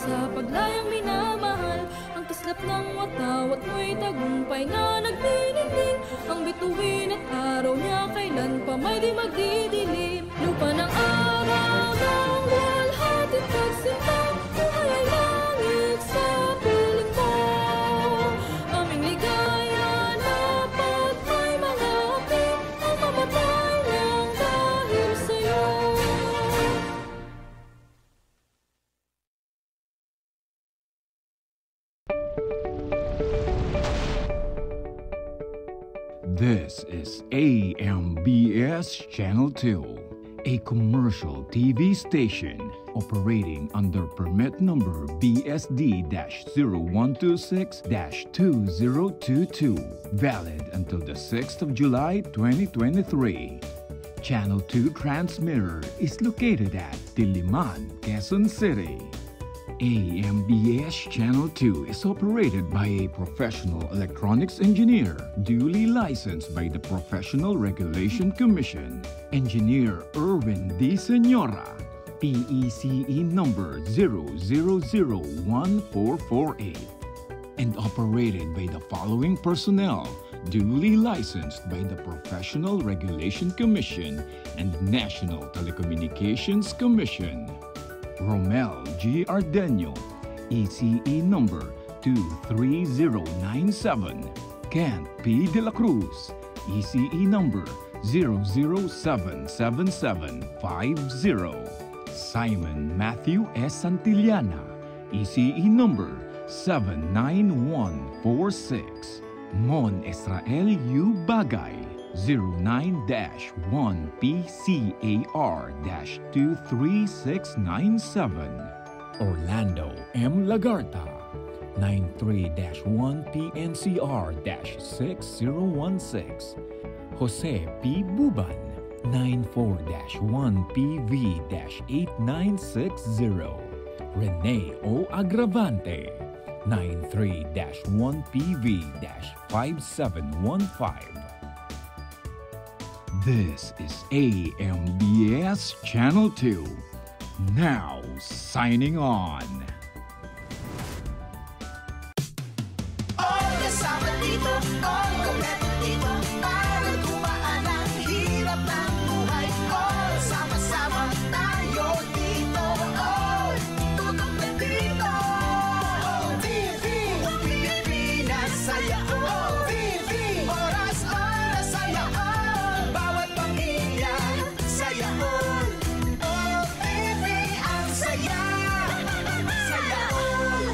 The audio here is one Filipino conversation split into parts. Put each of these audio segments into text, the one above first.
sa paglayang minamahal. Ang kislap ng watawat mo'y tagumpay na nagdinigling. Ang bituin at araw niya kailan pa may di magdidilim. Lupa ng araw ng luwalhati pagsinta, buhay ay langit sa piling mo. Aming ligaya na pag may mga api, ang mamatay lang dahil sa'yo. This is AMBS Channel 2, a commercial TV station operating under permit number BSD-0126-2022, valid until the 6th of July 2023. Channel 2 transmitter is located at Diliman, Quezon City. AMBS Channel 2 is operated by a professional electronics engineer, duly licensed by the Professional Regulation Commission. Engineer Erwin D. Senora, PECE number 0001448. And operated by the following personnel, duly licensed by the Professional Regulation Commission and National Telecommunications Commission. Romel G. Ardenio, ECE number 23097. Kent P. De La Cruz, ECE number 0077750. Simon Matthew S. Santillana, ECE number 79146. Mon Israel U. Bagay, 09-1PCAR-23697. Orlando M. Lagarta, 93-1PNCR-6016. Jose P. Buban, 94-1PV-8960. Rene O. Agravante, 93-1PV-5715. This is AMBS Channel 2, now signing on. All kasama dito, all kompleto dito, para gumaan ang hirap ng buhay. All sama-sama tayo dito, all tutok na dito. All TV, Pilipinas, saya all TV. Oras para saya all, bawat pamilya, saya all. All TV ang saya, saya all.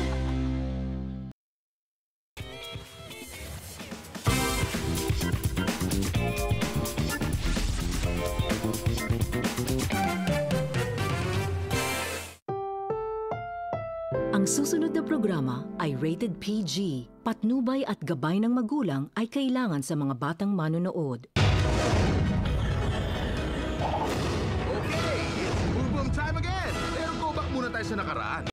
Ang susunod na programa ay rated PG. Patnubay at gabay ng magulang ay kailangan sa mga batang manonood. Okay, it's move time again. Pero go back muna tayo sa nakaraan.